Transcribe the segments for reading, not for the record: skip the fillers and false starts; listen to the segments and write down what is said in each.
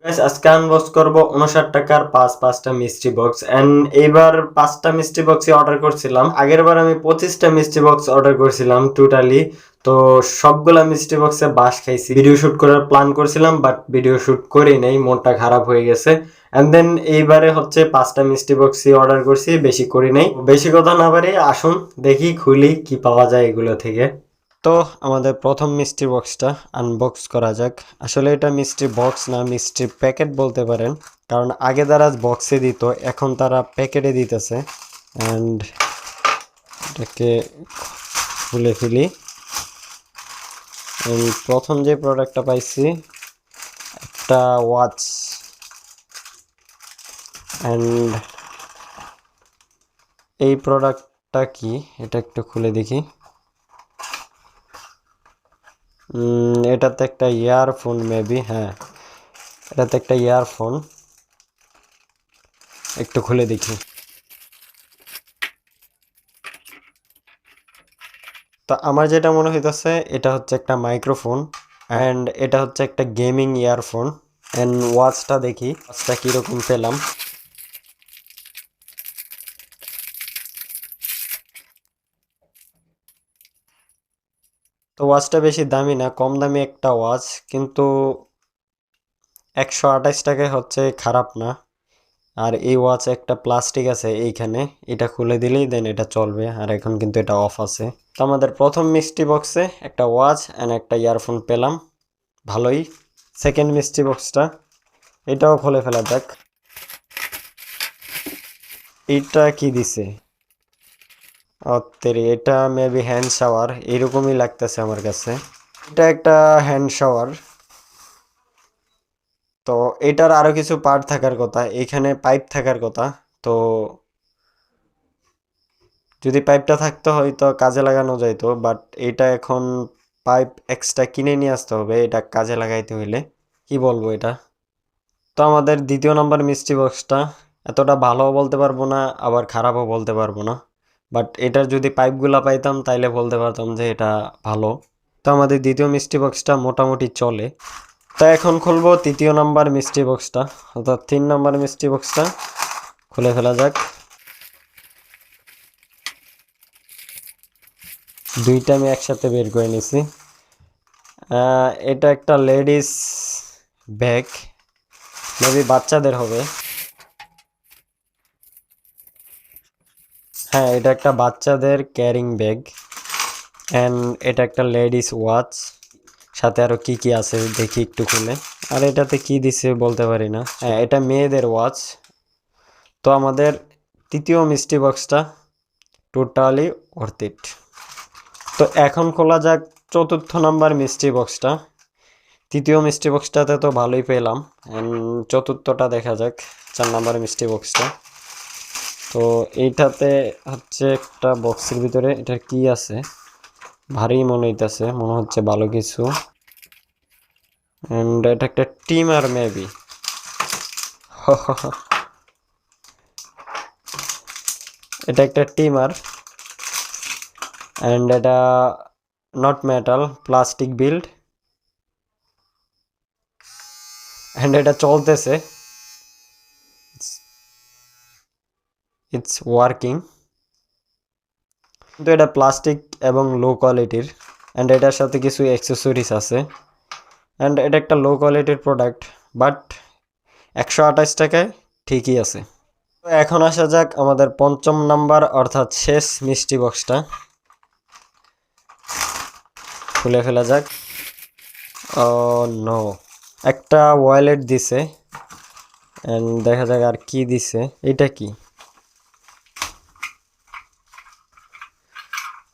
Guys, আজকে unbox করব 59 টাকার পাঁচটা মিস্ট্রি বক্স এন্ড এইবার 5টা মিস্ট্রি বক্সই অর্ডার করছিলাম। আগের বার আমি 25টা মিস্ট্রি বক্স অর্ডার করছিলাম টোটালি। তো সবগুলা মিস্ট্রি বক্সে বাস খাইছি। ভিডিও শুট করার প্ল্যান করছিলাম বাট ভিডিও শুট করি নাই, মনটা খারাপ হয়ে গেছে। এন্ড দেন এইবারে হচ্ছে 5টা মিস্ট্রি বক্সই অর্ডার করছি, বেশি করি নাই। বেশি কথা না বাড়ি আসুন দেখি খুলি কি পাওয়া যায় এগুলো থেকে। তো আমাদের প্রথম মিষ্টির বক্সটা আনবক্স করা যাক। আসলে এটা মিষ্টির বক্স না, মিষ্টির প্যাকেট বলতে পারেন, কারণ আগে তারা বক্সে দিত, এখন তারা প্যাকেটে দিতেছে। অ্যান্ড এটাকে খুলে ফেলি। প্রথম যে প্রোডাক্টটা পাইছি একটা ওয়াচ। অ্যান্ড এই প্রোডাক্টটা কি এটা একটু খুলে দেখি। এটাতে একটা ইয়ারফোন মেবি, হ্যাঁ এটাতে একটা ইয়ারফোন, একটু খুলে দেখি। তো আমার যেটা মনে হইতেছে এটা হচ্ছে একটা মাইক্রোফোন অ্যান্ড এটা হচ্ছে একটা গেমিং ইয়ারফোন। অ্যান্ড ওয়াচটা দেখি, ওয়াচটা কীরকম পেলাম। তো ওয়াচটা বেশি দামি না, কম দামি একটা ওয়াচ, কিন্তু 128 টাকায় হচ্ছে খারাপ না। আর এই ওয়াচে একটা প্লাস্টিক আছে এইখানে, এটা খুলে দিলেই দেন এটা চলবে। আর এখন কিন্তু এটা অফ আছে। তো আমাদের প্রথম মিষ্টি বক্সে একটা ওয়াচ অ্যান্ড একটা ইয়ারফোন পেলাম, ভালোই। সেকেন্ড মিষ্টি বক্সটা, এটাও খুলে ফেলা যাক। এইটা কি দিছে? অত্তেরি, এটা মেবি হ্যান্ড শাওয়ার, এরকমই লাগতেছে আমার কাছে। এটা একটা হ্যান্ড শাওয়ার। তো এটার আরো কিছু পার্ট থাকার কথা, এখানে পাইপ থাকার কথা। তো যদি পাইপটা থাকতো হয়তো কাজে লাগানো যাইতো, বাট এটা এখন পাইপ এক্সট্রা কিনে নিয়ে আসতে হবে এটা কাজে লাগাইতে হইলে। কি বলবো এটা। তো আমাদের দ্বিতীয় নাম্বার মিষ্টি বক্সটা এতটা ভালোও বলতে পারবো না, আবার খারাপও বলতে পারবো না। বাট এটার যদি পাইপগুলা পাইতাম তাইলে বলতে পারতাম যে এটা ভালো। তো আমাদের দ্বিতীয় মিষ্টি বক্সটা মোটামুটি চলে। তো এখন খুলবো তৃতীয় নাম্বার মিষ্টি বক্সটা, অর্থাৎ 3 নাম্বার মিষ্টি বক্সটা খুলে ফেলা যাক। দুইটা আমি একসাথে বের করে নিছি। এটা একটা লেডিস ব্যাগ, মেবি বাচ্চাদের হবে। হ্যাঁ, এটা একটা বাচ্চাদের ক্যারিং ব্যাগ। অ্যান্ড এটা একটা লেডিস ওয়াচ, সাথে আরো কি কি আছে দেখি একটু খুলে। আর এটাতে কি দিছে বলতে পারি না। হ্যাঁ, এটা মেয়েদের ওয়াচ। তো আমাদের তৃতীয় মিষ্টি বক্সটা টোটালি অর্থ ইট। তো এখন খোলা যাক চতুর্থ নাম্বার মিষ্টি বক্সটা। তৃতীয় মিষ্টি বক্সটাতে তো ভালোই পেলাম, চতুর্থটা দেখা যাক, 4 নাম্বার মিষ্টি বক্সটা। তো এইটাতে হচ্ছে একটা বক্সের ভিতরে এটা কি আছে, ভারী মনে হইতেছে, মনে হচ্ছে ভালো কিছু। এন্ড এটা একটা টিমার মেবি। এটা একটা টিমার অ্যান্ড এটা not metal, plastic build. And এটা চলতেছে, ইটস ওয়ার্কিং। কিন্তু এটা প্লাস্টিক এবং লো কোয়ালিটির। অ্যান্ড এটার সাথে কিছু অ্যাক্সেসরিজ আছে। অ্যান্ড এটা একটা লো কোয়ালিটির প্রোডাক্ট, বাট 128 টাকায় ঠিকই আছে। তো এখন আসা যাক আমাদের পঞ্চম নাম্বার অর্থাৎ শেষ মিষ্টি বক্সটা খুলে ফেলা যাক। ও নো, একটা ওয়ালেট দিছে। এন্ড দেখা যাক আর কি দিছে। এটা কি,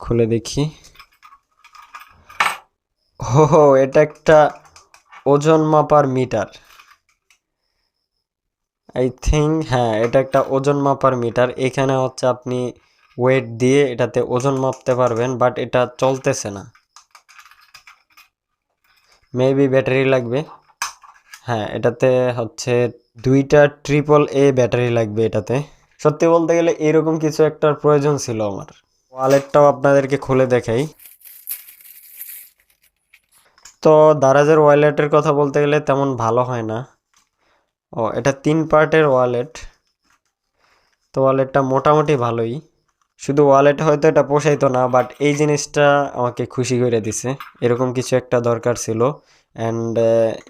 খুলে দেখি। হো, এটা একটা ওজন মাপার মিটার। আই থিঙ্ক, হ্যাঁ এটা একটা ওজন মাপার মিটার। এখানে হচ্ছে আপনি ওয়েট দিয়ে এটাতে ওজন মাপতে পারবেন, বাট এটা চলতেছে না, মেবি ব্যাটারি লাগবে। হ্যাঁ, এটাতে হচ্ছে 2টা AAA ব্যাটারি লাগবে এটাতে। সত্যি বলতে গেলে এরকম কিছু একটার প্রয়োজন ছিল আমার। ওয়ালেটটাও আপনাদেরকে খুলে দেখাই। তো দারাজের ওয়ালেটের কথা বলতে গেলে তেমন ভালো হয় না, ও এটা 3 পার্টের ওয়ালেট। তো ওয়ালেটটা মোটামুটি ভালোই, শুধু ওয়ালেট হয়তো এটা পোষাইতো না, বাট এই জিনিসটা আমাকে খুশি করে দিছে। এরকম কিছু একটা দরকার ছিল। অ্যান্ড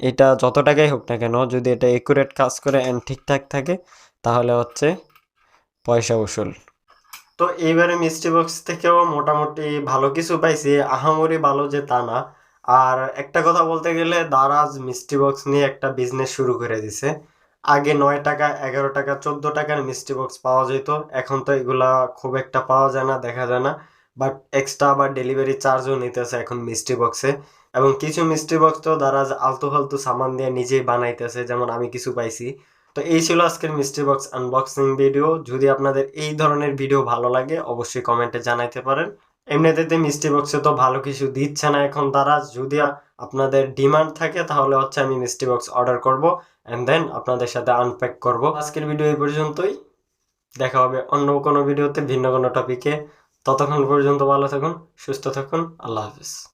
এটা যত টাকাই হোক না কেন, যদি এটা একুরেট কাজ করে অ্যান্ড ঠিকঠাক থাকে, তাহলে হচ্ছে পয়সা উসুল। তো এইবারে মিষ্টি বক্স থেকেও মোটামুটি ভালো কিছু পাইছি, আহামরি ভালো যে তা না। আর একটা কথা বলতে গেলে, দারাজ মিষ্টি বক্স নিয়ে একটা বিজনেস শুরু করে দিছে। আগে 9 টাকা, 11 টাকা, 14 টাকার মিষ্টি বক্স পাওয়া যেত, এখন তো এগুলা খুব একটা পাওয়া যায় না, দেখা যায় না। বাট এক্সট্রা আবার ডেলিভারি চার্জও নিতেছে এখন মিষ্টি বক্সে। এবং কিছু মিষ্টি বক্স তো দারাজ আলতু ফালতু সামান দিয়ে নিজেই বানাইতেছে, যেমন আমি কিছু পাইছি। তো এই ছিল আজকের মিষ্টি বক্স আনবক্সিং ভিডিও। যদি আপনাদের এই ধরনের ভিডিও ভালো লাগে, অবশ্যই কমেন্টে জানাইতে পারেন। এমনিতে মিষ্টি বক্সে তো ভালো কিছু দিচ্ছে না এখন তারা। যদি আপনাদের ডিমান্ড থাকে, তাহলে হচ্ছে আমি মিষ্টি বক্স অর্ডার করব অ্যান্ড দেন আপনাদের সাথে আনপ্যাক করব। আজকের ভিডিও এই পর্যন্তই। দেখা হবে অন্য কোনো ভিডিওতে, ভিন্ন কোনো টপিকে। ততক্ষণ পর্যন্ত ভালো থাকুন, সুস্থ থাকুন। আল্লাহ হাফিজ।